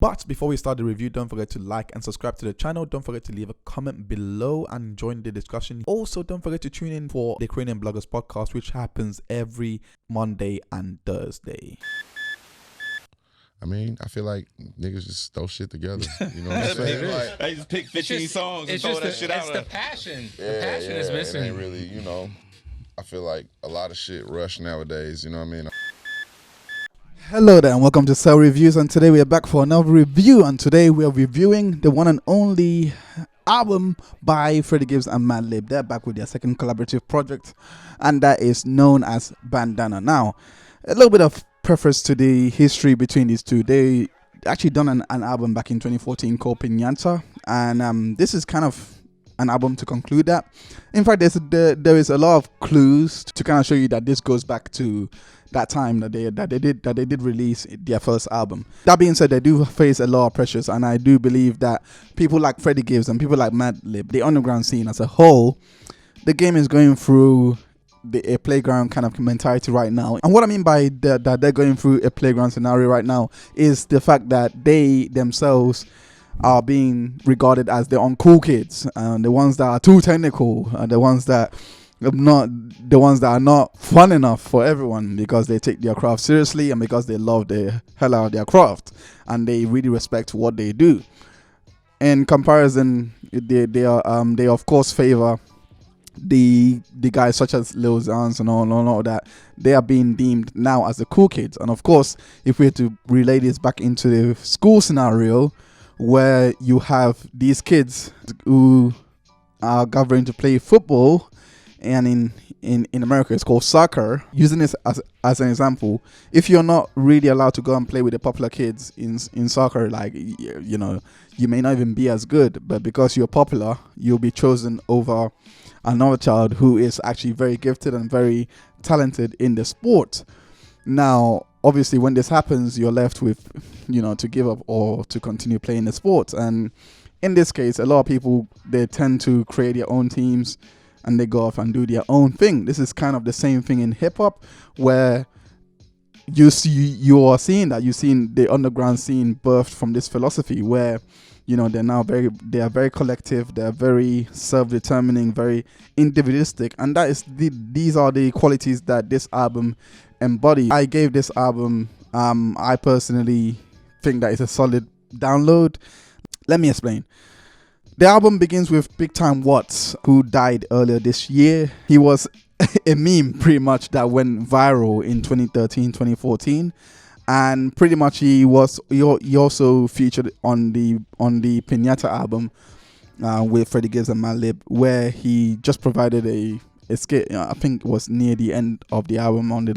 But before we start the review, don't forget to like and subscribe to the channel. Don't forget to leave a comment below and join the discussion. Also, don't forget to tune in for the Ukrainian Bloggers podcast, which happens every Monday and Thursday. I mean, I feel like niggas just throw shit together. You know what I'm saying? Like, they just pick 15 songs and throw that shit out. It's the passion. The passion is missing. It ain't really, I feel like a lot of shit rush nowadays. You know what I mean? Hello there and welcome to Celly Reviews, and today we are back for another review, and today we are reviewing the one and only album by Freddie Gibbs and Madlib. They're back with their second collaborative project, and that is known as Bandana. Now, a little bit of preface to the history between these two. They actually done an album back in 2014 called Pinata, and this is kind of an album to conclude that. In fact, there is a lot of clues to kind of show you that this goes back to that time that they did release their first album. That being said, they do face a lot of pressures, and I do believe that people like Freddie Gibbs and people like Madlib, the underground scene as a whole, the game is going through a playground kind of mentality right now. And what I mean by that they're going through a playground scenario right now is the fact that they themselves are being regarded as the uncool kids, and the ones that are too technical, and the ones that are not fun enough for everyone, because they take their craft seriously and because they love the hell out of their craft and they really respect what they do. In comparison, they of course favor the guys such as Lil Xans and all that. They are being deemed now as the cool kids. And of course, if we were to relay this back into the school scenario, where you have these kids who are gathering to play football, and in America it's called soccer. Using this as an example, if you're not really allowed to go and play with the popular kids in soccer, like, you may not even be as good, but because you're popular, you'll be chosen over another child who is actually very gifted and very talented in the sport. Now, obviously, when this happens, you're left with, to give up or to continue playing the sport. And in this case, a lot of people, they tend to create their own teams and they go off and do their own thing. This is kind of the same thing in hip hop, where you are seeing the underground scene birthed from this philosophy where, they are very collective, they're very self-determining, very individualistic, and these are the qualities that this album embody. I gave this album, I personally think that it's a solid download. Let me explain. The album begins with Big Time Watts, who died earlier this year. He was a meme pretty much that went viral in 2013, 2014. And pretty much he also featured on the Pinata album with Freddie Gibbs and Madlib, where he just provided a skit. I think it was near the end of the album on the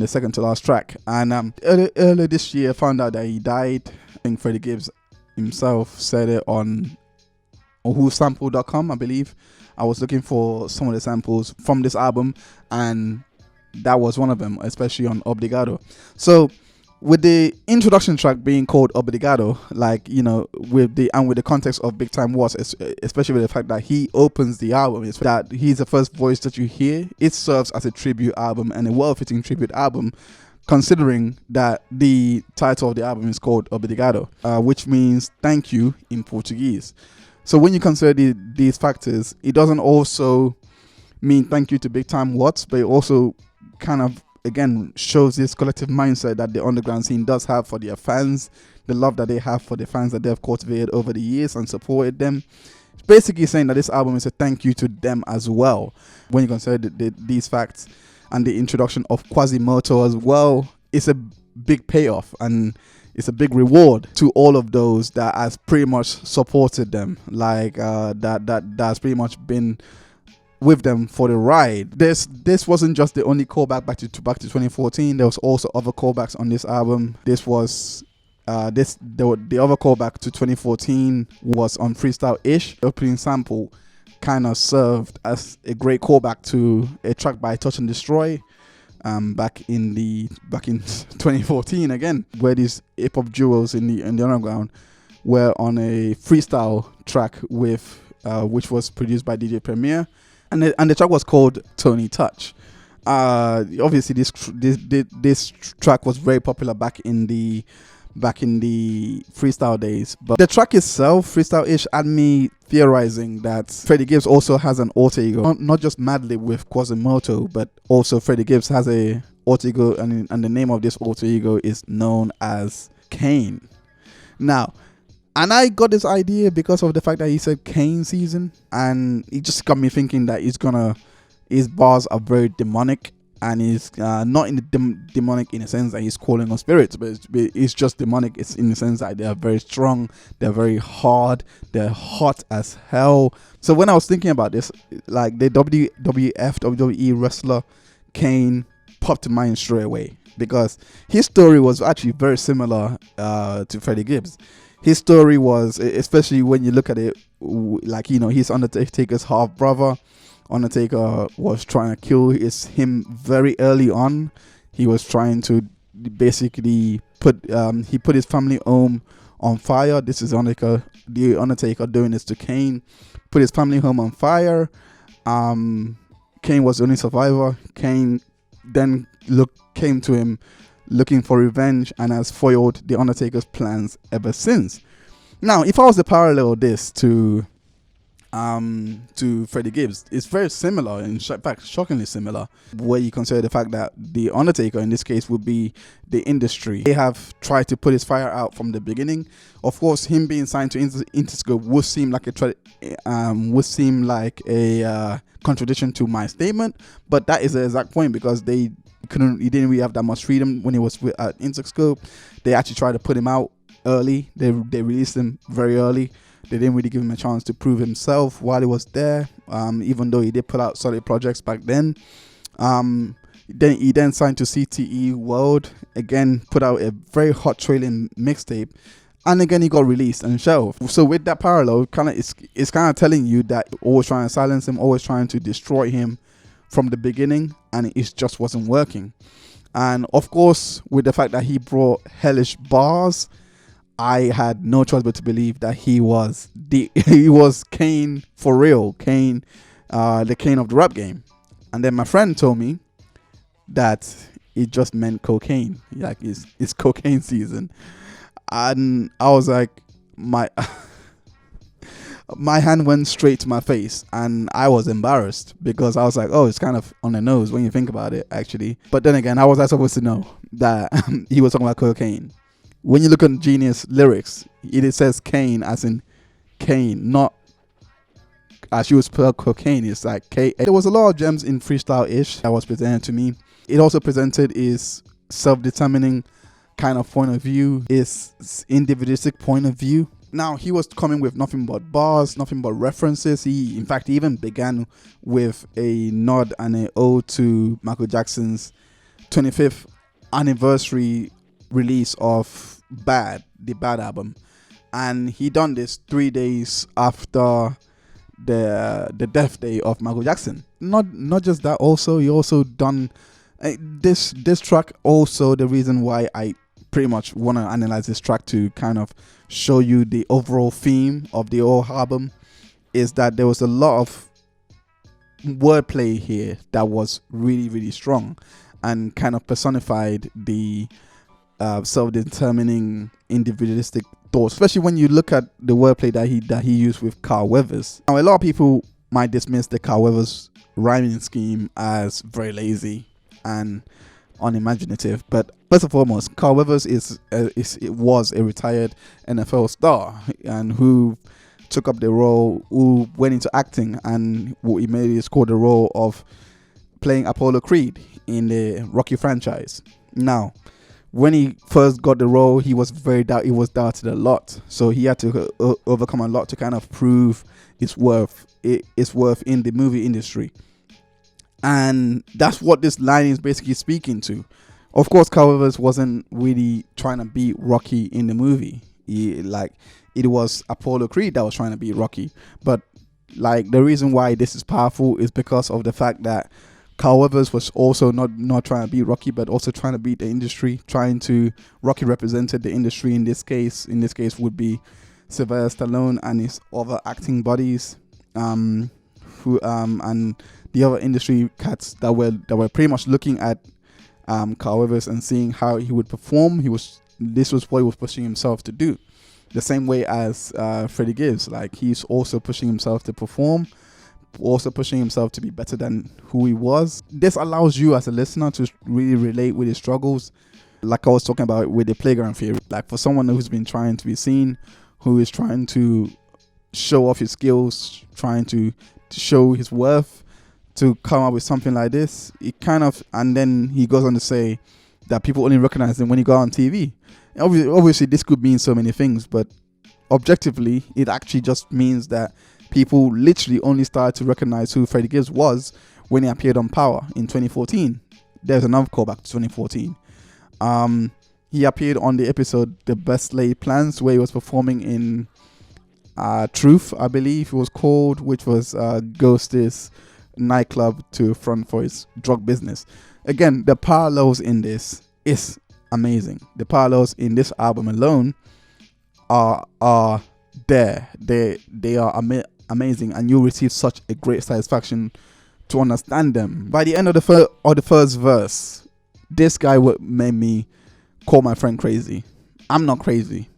second to last track. And earlier this year, I found out that he died. I think Freddie Gibbs himself said it on whosample.com, I believe. I was looking for some of the samples from this album, and that was one of them, especially on Obligado. So with the introduction track being called Obligado, with the context of Big Time Watts, especially with the fact that he opens the album, is that he's the first voice that you hear. It serves as a tribute album, and a well-fitting tribute album, considering that the title of the album is called Obrigado, which means thank you in Portuguese. So when you consider these factors, it doesn't also mean thank you to Big Time Watts, but it also kind of, again, shows this collective mindset that the underground scene does have for their fans, the love that they have for the fans that they have cultivated over the years and supported them. It's basically saying that this album is a thank you to them as well. When you consider these facts and the introduction of Quasimoto as well, it's a big payoff and it's a big reward to all of those that has pretty much supported them, that's pretty much been with them for the ride. This wasn't just the only callback back to 2014. There was also other callbacks on this album. This was the other callback to 2014 was on Freestyle Ish. The opening sample kind of served as a great callback to a track by Touch and Destroy back in 2014 again, where these hip hop duos in the underground were on a freestyle track with which was produced by DJ Premier, and the track was called Tony Touch. Obviously this track was very popular back in the back in the freestyle days. But the track itself, Freestyle-ish, had me theorizing that Freddie Gibbs also has an alter ego. Not just Madlib with Quasimodo, but also Freddie Gibbs has a alter ego, and the name of this alter ego is known as Kane. Now, and I got this idea because of the fact that he said Kane season, and it just got me thinking that his bars are very demonic, and he's not in the demonic in the sense that he's calling on spirits, but it's just demonic. It's in the sense that they're very strong, they're very hard, they're hot as hell. So when I was thinking about this, like the WWE wrestler Kane popped to mind straight away, because his story was actually very similar to Freddie Gibbs. His story was, especially when you look at it, like, you know, he's Undertaker's half brother. Undertaker was trying to kill him very early on. He was trying to basically put his family home on fire. This is the Undertaker doing this to Kane. Put his family home on fire. Kane was the only survivor. Kane then came to him looking for revenge and has foiled the Undertaker's plans ever since. Now, if I was to parallel this to Freddie Gibbs, it's very similar, in fact shockingly similar, where you consider the fact that the Undertaker in this case would be the industry. They have tried to put his fire out from the beginning. Of course, him being signed to Interscope would seem like a contradiction to my statement, but that is the exact point, because he didn't really have that much freedom when he was at Interscope. They actually tried to put him out early. They released him very early. They didn't really give him a chance to prove himself while he was there, even though he did put out solid projects back then. He then signed to CTE World, again put out a very hot trailing mixtape, and again he got released and shelved. So with that parallel, it's kind of telling you that always trying to silence him, always trying to destroy him from the beginning, and it just wasn't working. And of course, with the fact that he brought hellish bars, I had no choice but to believe that he was Kane for real, Kane, the Kane of the rap game. And then my friend told me that it just meant cocaine, like it's cocaine season, and I was like, my hand went straight to my face, and I was embarrassed, because I was like, oh, it's kind of on the nose when you think about it, actually. But then again, how was I supposed to know that he was talking about cocaine? When you look at Genius lyrics, it says Kane as in Kane, not as you would spell cocaine. It's like K. There was a lot of gems in Freestyle-ish that was presented to me. It also presented his self-determining kind of point of view, his individualistic point of view. Now, he was coming with nothing but bars, nothing but references. He, in fact, even began with a nod and an ode to Michael Jackson's 25th anniversary release of the Bad album. And he done this 3 days after the death day of Michael Jackson. Not just that, also he also done this track. Also, the reason why I pretty much want to analyze this track to kind of show you the overall theme of the whole album is that there was a lot of wordplay here that was really, really strong and kind of personified the self-determining individualistic thoughts, especially when you look at the wordplay that he used with Carl Weathers. Now, a lot of people might dismiss the Carl Weathers rhyming scheme as very lazy and unimaginative, but first and foremost, Carl Weathers was a retired NFL star, and who took up the role, who went into acting, and who immediately scored the role of playing Apollo Creed in the Rocky franchise. Now, when he first got the role, he was doubted a lot, so he had to overcome a lot to kind of prove its worth in the movie industry. And that's what this line is basically speaking to. Of course, Carl Weathers wasn't really trying to beat Rocky in the movie. It was Apollo Creed that was trying to beat Rocky. But like, the reason why this is powerful is because of the fact that Carl Weathers was also not trying to beat Rocky, but also trying to beat the industry. Rocky represented the industry in this case. In this case, would be Sylvester Stallone and his other acting buddies, and the other industry cats that were pretty much looking at Carl Weathers and seeing how he would perform. He was this was what he was pushing himself to do. The same way as Freddie Gibbs, like he's also pushing himself to perform, also pushing himself to be better than who he was. This allows you as a listener to really relate with his struggles, like I was talking about with the playground theory. Like for someone who's been trying to be seen, who is trying to show off his skills, trying to show his worth, to come up with something like this, it kind of, and then he goes on to say that people only recognize him when he got on TV. Obviously, this could mean so many things, but objectively, it actually just means that people literally only started to recognize who Freddie Gibbs was when he appeared on Power in 2014. There's another callback to 2014. He appeared on the episode The Best Laid Plans, where he was performing in Truth, I believe it was called, which was Ghost's nightclub to front for his drug business. Again, the parallels in this is amazing. The parallels in this album alone are there. They are amazing, and you'll receive such a great satisfaction to understand them. By the end of the first verse, this guy made me call my friend crazy. I'm not crazy.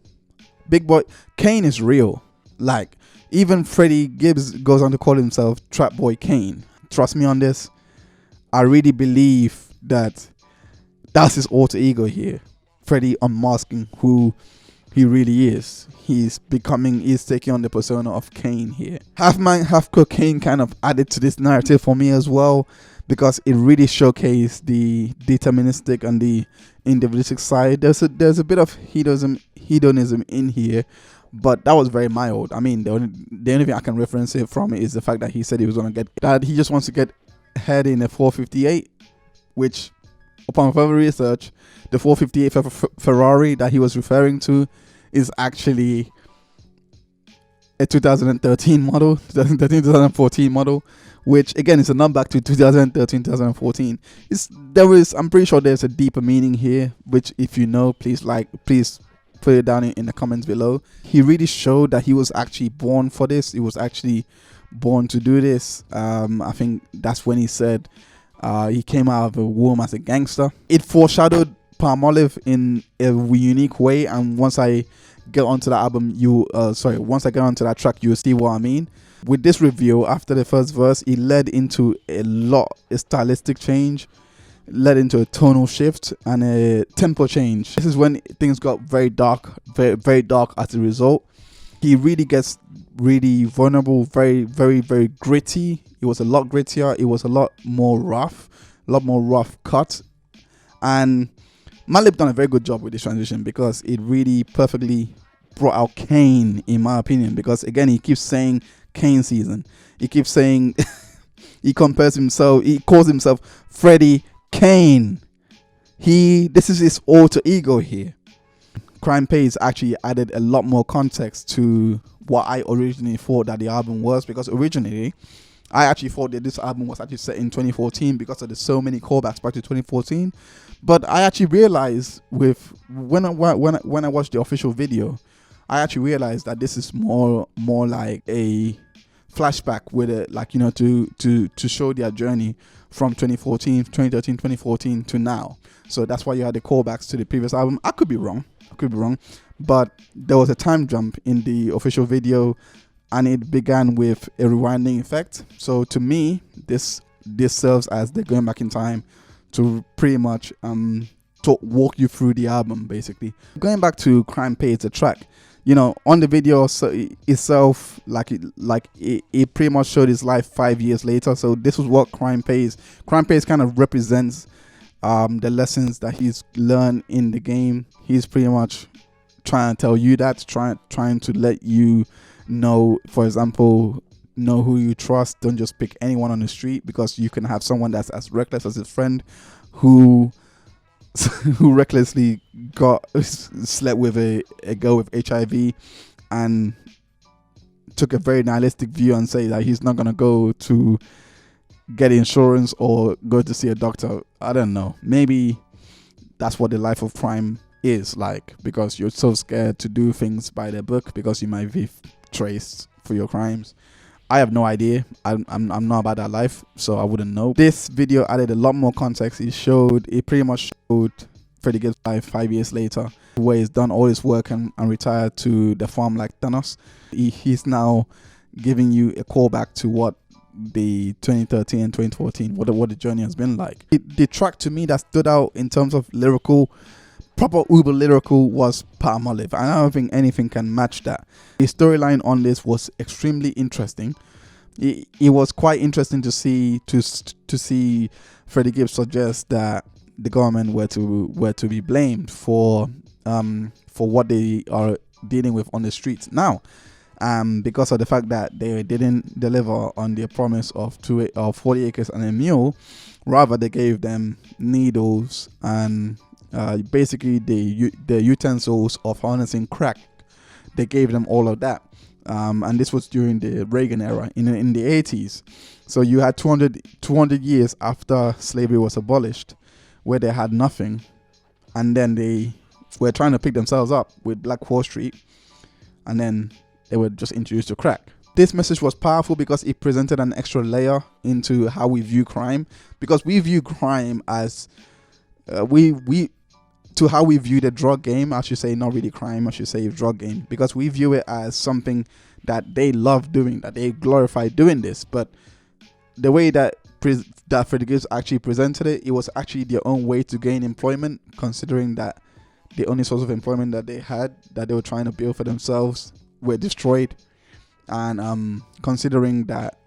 Big boy Kane is real. Like even Freddie Gibbs goes on to call himself Trap Boy Kane. Trust me on this. I really believe that that's his alter ego here. Freddie unmasking who he really is. He's taking on the persona of Kane here. Half Man, Half Cocaine kind of added to this narrative for me as well, because it really showcased the deterministic and the individualistic side. There's a bit of hedonism in here, but that was very mild. I mean, the only thing I can reference it from is the fact that he said he just wants to get head in a 458, which upon further research, the 458 Ferrari that he was referring to is actually a 2013 model, 2014 model, which again is a nod back to 2013, 2014. I'm pretty sure there's a deeper meaning here, which if you know, please put it down in the comments below. He really showed that he was actually born for this. He was actually born to do this. I think that's when he said he came out of a womb as a gangster. It foreshadowed Pamela in a unique way, and once I get onto the album, once I get onto that track, you'll see what I mean. With this review, after the first verse, it led into a stylistic change, led into a tonal shift and a tempo change. This is when things got very dark, very, very dark as a result. He really gets really vulnerable, very, very, very gritty. It was a lot grittier. It was a lot more rough cut. And Madlib done a very good job with this transition, because it really perfectly brought out Kane, in my opinion. Because again, he keeps saying Kane season. He keeps saying he calls himself Freddie Kane. This is his alter ego here. Crime Pays actually added a lot more context to what I originally thought that the album was, because originally I actually thought that this album was actually set in 2014 because of the so many callbacks back to 2014. But I actually realized when I watched the official video, I actually realized that this is more like a flashback with it, like, you know, to show their journey from 2013, 2014 to now. So that's why you had the callbacks to the previous album. I could be wrong, but there was a time jump in the official video, and it began with a rewinding effect. So to me, this serves as the going back in time to pretty much to walk you through the album, basically. Going back to Crime Pays, the track, you know, on the video itself, it pretty much showed his life 5 years later. So this was what Crime Pays kind of represents, the lessons that he's learned in the game. He's pretty much trying to tell you that, trying to let you know, for example, know who you trust. Don't just pick anyone on the street, because you can have someone that's as reckless as his friend who recklessly slept with a girl with HIV and took a very nihilistic view and say that he's not gonna go to get insurance or go to see a doctor. I don't know, maybe that's what the life of crime is like, because you're so scared to do things by the book because you might be traced for your crimes. I have no idea. I'm not about that life, so I wouldn't know. This video added a lot more context. It pretty much showed Freddie Gibbs 5 years later, where he's done all his work and retired to the farm like Thanos. He's now giving you a callback to what the 2013 and 2014, what the journey has been like. The track to me that stood out in terms of lyrical, proper uber lyrical, was Pamela, and I don't think anything can match that. The storyline on this was extremely interesting. It was quite interesting to see Freddie Gibbs suggest that the government were to be blamed for what they are dealing with on the streets now, because of the fact that they didn't deliver on their promise of 40 acres and a mule. Rather, they gave them needles and basically the utensils of harnessing crack. They gave them all of that. And this was during the Reagan era in the 80s. So you had 200 years after slavery was abolished, where they had nothing, and then they were trying to pick themselves up with Black Wall Street, and then they were just introduced to crack. This message was powerful because it presented an extra layer into how we view crime, because we view crime as how we view the drug game. I should say, not really crime, I should say drug game, because we view it as something that they love doing, that they glorify doing this. But the way that Freddie Gibbs actually presented it, it was actually their own way to gain employment, considering that the only source of employment that they had, that they were trying to build for themselves, were destroyed. And considering that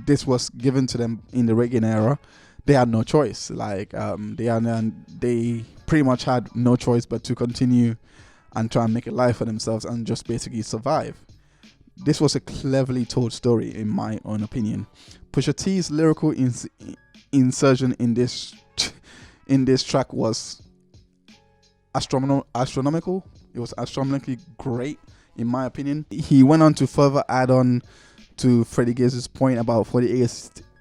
this was given to them in the Reagan era, they had no choice. Like they pretty much had no choice but to continue and try and make a life for themselves and just basically survive. This was a cleverly told story, in my own opinion. Pusha T's lyrical insertion in this track was astronomical. It was astronomically great, in my opinion. He went on to further add on to Freddie Gibbs' point about 40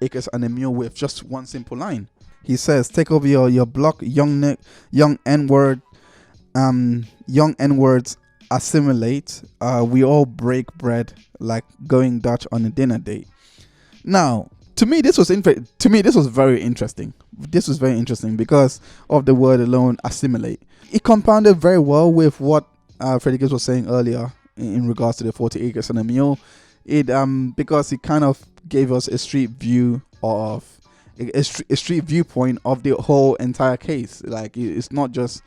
acres and a mule with just one simple line. He says, "Take over your block, young N-word, young N-words assimilate. We all break bread like going Dutch on a dinner date." Now, to me, this was very interesting. This was very interesting because of the word alone, assimilate. It compounded very well with what Freddie Gibbs was saying earlier in regards to the 40 acres and a mule. Because it kind of gave us a street viewpoint of the whole entire case. Like, it's not just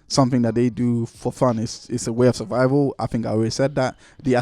something that they do for fun. It's a way of survival. I think I already said that. The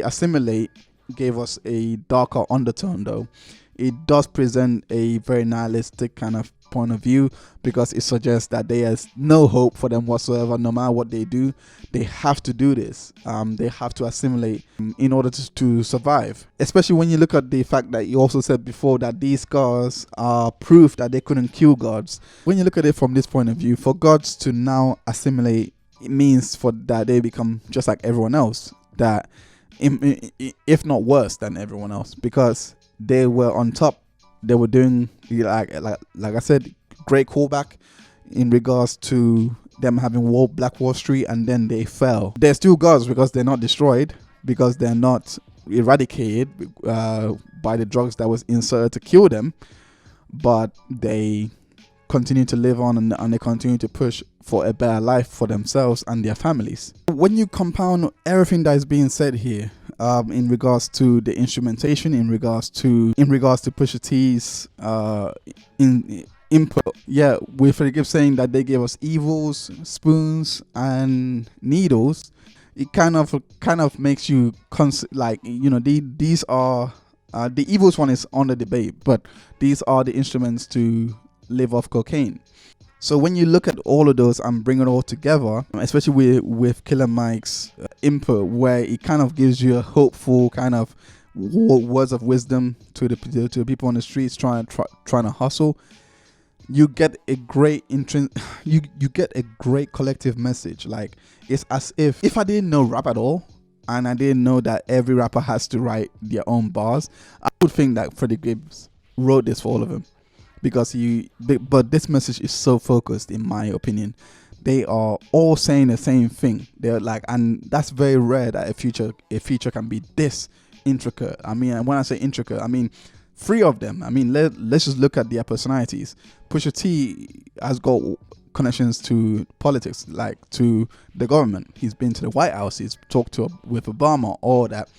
assimilate gave us a darker undertone, though. It does present a very nihilistic kind of point of view, because it suggests that there is no hope for them whatsoever. No matter what they do, they have to do this. They have to assimilate in order to survive. Especially when you look at the fact that you also said before that these scars are proof that they couldn't kill gods. When you look at it from this point of view, for gods to now assimilate, it means that they become just like everyone else, that if not worse than everyone else, because they were on top. They were doing, like I said, great callback in regards to them having Black Wall Street, and then they fell. They're still gods because they're not destroyed, because they're not eradicated by the drugs that was inserted to kill them, but they continue to live on, and they continue to push for a better life for themselves and their families. When you compound everything that is being said here, in regards to the instrumentation, in regards to Pusha T's input, with Freddie Gibbs saying that they gave us evils, spoons, and needles, it kind of makes you these are the evils one is on the debate, but these are the instruments to live off cocaine. So when you look at all of those and bring it all together, especially with Killer Mike's input, where it kind of gives you a hopeful kind of words of wisdom to the people on the streets trying to hustle, you get a great you get a great collective message. Like, it's as if I didn't know rap at all, and I didn't know that every rapper has to write their own bars, I would think that Freddie Gibbs wrote this for all of them. Because but this message is so focused, in my opinion. They are all saying the same thing. They're like, and that's very rare that a feature can be this intricate. I mean, when I say intricate, I mean 3 of them. I mean, let's just look at their personalities. Pusha T has got connections to politics, like to the government. He's been to the White House. He's talked with Obama, all that.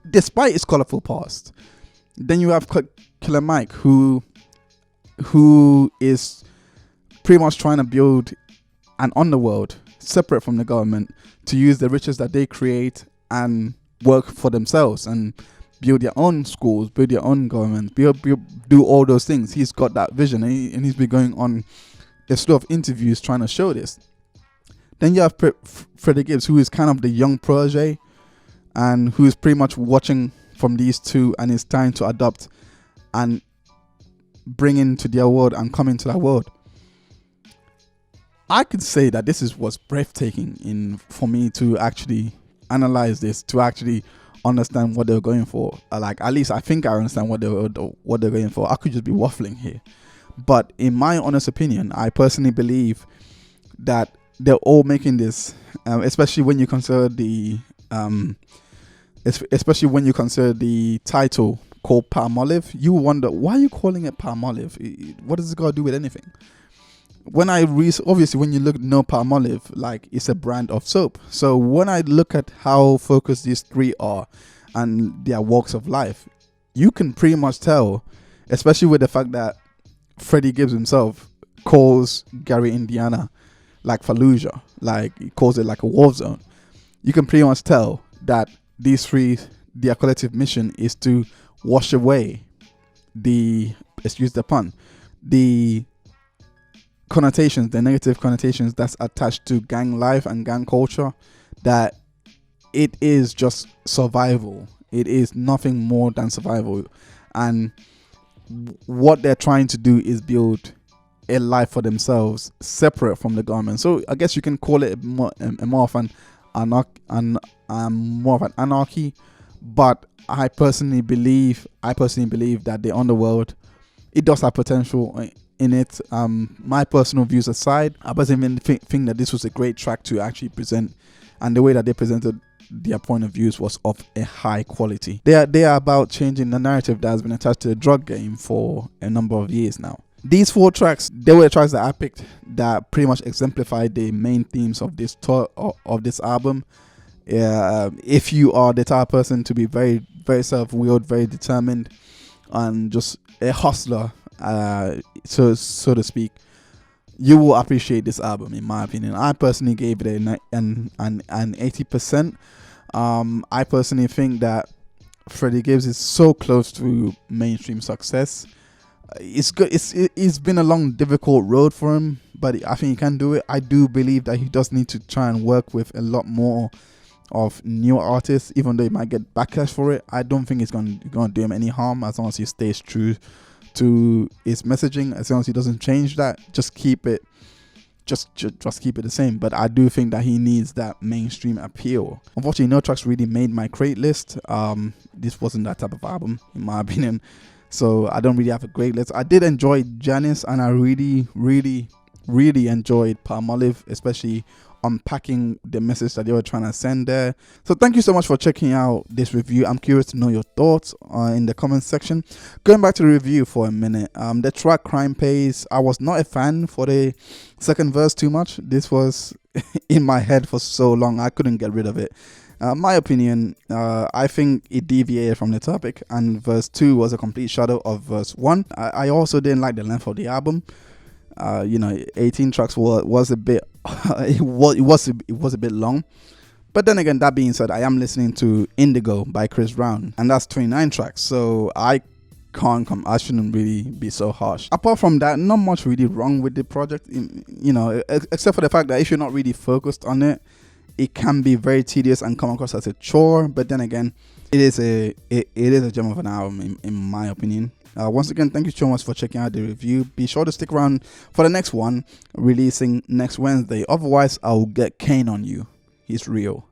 Despite his colorful past, then you have Killer Mike, who is pretty much trying to build an underworld separate from the government to use the riches that they create and work for themselves and build their own schools, build their own government, do all those things. He's got that vision, and he's been going on a slew of interviews trying to show this. Then you have Freddie Gibbs, who is kind of the young protege and who is pretty much watching from these two and is trying to adopt and bring into their world and come into that world. I could say that this was breathtaking for me to actually analyze this, to actually understand what they're going for. Like, at least I think I understand what they're going for. I could just be waffling here, but in my honest opinion, I personally believe that they're all making this, especially when you consider the title called Palmolive. You wonder, why are you calling it Palmolive? What does it got to do with anything? When I obviously when you know Palmolive, like, it's a brand of soap. So when I look at how focused these three are and their walks of life, you can pretty much tell, especially with the fact that Freddie Gibbs himself calls Gary, Indiana, like Fallujah, like he calls it like a war zone. You can pretty much tell that these three, their collective mission is to wash away the, excuse the pun, the connotations, the negative connotations that's attached to gang life and gang culture, that it is just survival. It is nothing more than survival. And what they're trying to do is build a life for themselves separate from the government. So I guess you can call it more of an anarchy, but I personally believe that the underworld, it does have potential in it. My personal views aside, I personally think that this was a great track to actually present, and the way that they presented their point of views was of a high quality. They are about changing the narrative that has been attached to the drug game for a number of years now. These 4 tracks, they were tracks that I picked that pretty much exemplified the main themes of this of this album. If you are the type of person to be very, very self-willed, very determined, and just a hustler, so to speak, you will appreciate this album, in my opinion. I personally gave it an 80%. I personally think that Freddie Gibbs is so close to mainstream success. It's good. It's been a long, difficult road for him, but I think he can do it. I do believe that he does need to try and work with a lot more of newer artists, even though he might get backlash for it. I don't think it's going to do him any harm as long as he stays true to his messaging. As long as he doesn't change that, just keep it the same. But I do think that he needs that mainstream appeal. Unfortunately, no tracks really made my crate list. This wasn't that type of album, in my opinion, so I don't really have a great list. I did enjoy Janice, and I really enjoyed Palmolive, especially unpacking the message that they were trying to send there. So thank you so much for checking out this review. I'm curious to know your thoughts in the comments section. Going back to the review for a minute, the track Crime Pays, I was not a fan for the second verse too much. This was in my head for so long, I couldn't get rid of it. My opinion, I think it deviated from the topic, and verse 2 was a complete shadow of verse 1. I also didn't like the length of the album. 18 tracks was a bit it was a bit long. But then again, that being said, I am listening to Indigo by Chris Brown, and that's 29 tracks, so I shouldn't really be so harsh. Apart from that, not much really wrong with the project, except for the fact that if you're not really focused on it, it can be very tedious and come across as a chore. But then again, it is a gem of an album in my opinion. Once again, thank you so much for checking out the review. Be sure to stick around for the next one, releasing next Wednesday. Otherwise, I'll get Kane on you. He's real.